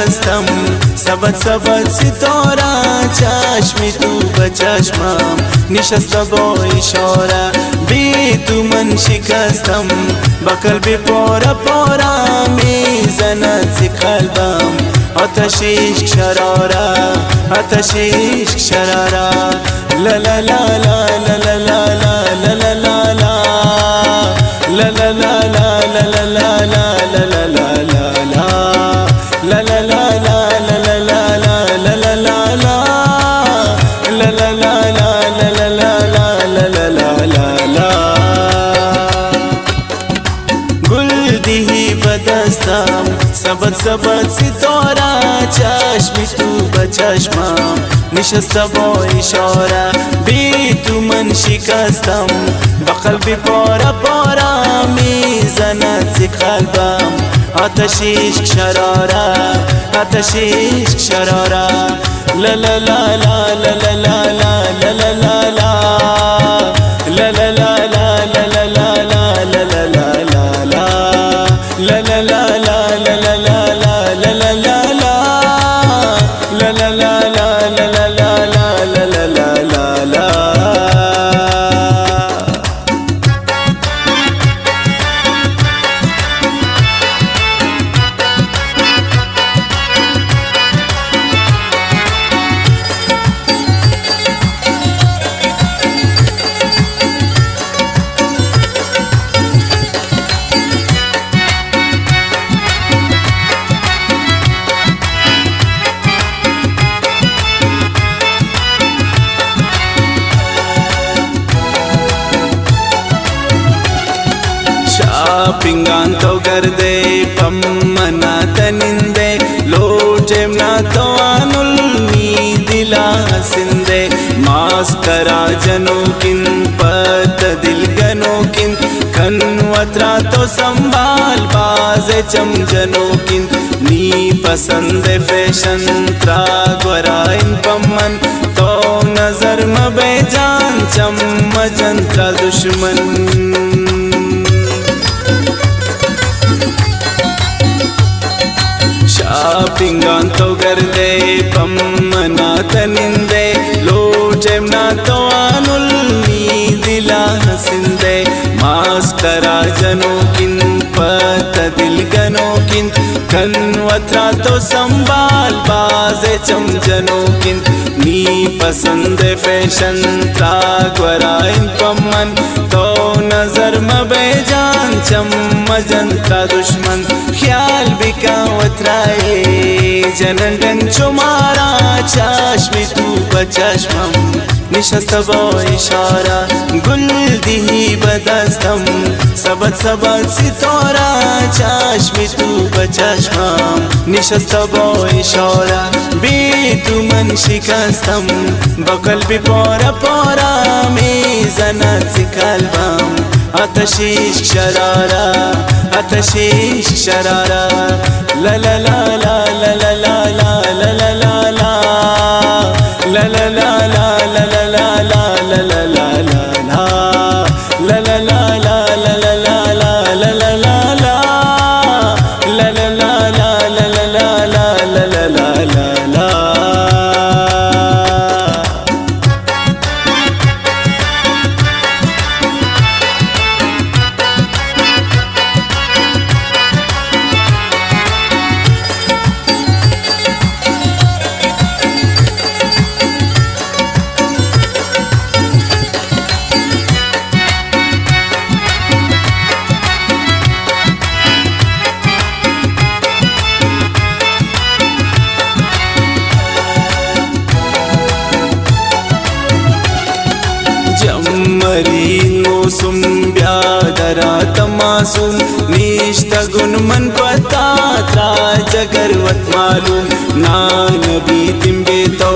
شکستم سبد سبد ستاره چشمی تو به چشمم نشسته با اشاره بی تو من شکستم با قلبی پاره پاره میزند ز قلبم آتش عشق شراره آتش عشق شراره لا لا لا لا لا لا لا لا لا لا لا لا لا لا لا لا سبد سبد ستاره چشمی تو به چشمم نشسته با اشاره بی تو من شکستم با قلبی پاره پاره میزند ز قلبم آتش عشق شراره آتش عشق شراره لا لا لا لا لا لا لا لا لا لا لا لا لا لا لا لا لا لا لا ಪಿಂಗಾಂತೋ ಗರ್ದೆ ಪಮ್ಮನ ತನಿಂದೆ ಲೋಟೆಮ್ನ ತವಾನುಲ್ ನೀ ದಿಲ ಹಸಿಂದೆ ಮಾಸ್ಕರ ಜನೋಕಿನ್ ಪತ ದಿಲ್ ಗನೋಕಿನ್ ಕನ್ವತ್ರ ತೋ ಸಂಭಾಲ್ ಬಾಜೆ ಚಮ್ ಜನೋಕಿನ್ ನೀ ಪಸಂದೆ ಫೇಶನ್ ತ್ರಾಗ್ವರಾಯಿನ್ ಪಮ್ಮನ್ तो नजर में बेजान चम जंत्रा दुश्मन ಪಿಂಗಾಂತೋ ಗರ್ದೆ ಪಮ್ಮನ ತನಿಂದೆ ಲೋಟೆಮ್ನ ತವಾನುಲ್ ನೀ ದಿಲ ಹಸಿಂದೆ ಮಾಸ್ಕರ ಜನೋಕಿನ್ ಪತ ದಿಲ್ ಗನೋಕಿನ್ ಕನ್ವತ್ರ ತೋ ಸಂಭಾಲ್ ಬಾಜೆ ಚಮ್ ಜನೋಕಿನ್ ನೀ ಪಸಂದೆ ಫೇಶನ್ ತ್ರಾಗ್ವರಾಯಿನ್ ಪಮ್ಮನ್ तो नजर में बेजान चम जंत्रा दुश्मन ख्याल बिका वत्राए जनन चुमारा चश्मी तू बचश्मम निशस्त बो इशारा गुल दिही बदस्तम सबद सबद सितारा चश्मी तू बचश्मम निशस्त बो इशारा बी तू मन शिकस्तम बकल भी पोरा पोरा میزند ز قلبم آتش عشق شراره آتش عشق شراره لا لا لا لا لا لا لا لا لا لا لا لا لا لا لا لا لا لا لا मौसम ब्यादरा तमासुम निष्ठ गुण मन पता त्रा जगरवत मालूम ना नबी तिम्बे तो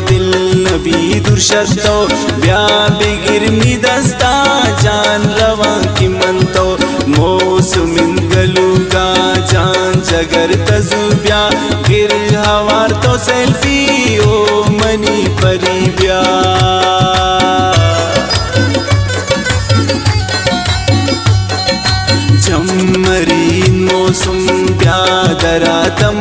दिल नबी दुर्शतो ब्या बिगिरमी दस्ता जान रवा की मन तो मौसमिन गलूगा जान जगर तजु ब्या गिर हवार तो सेल्फी ओ मनी परी ब्या मौसम प्यादरा तम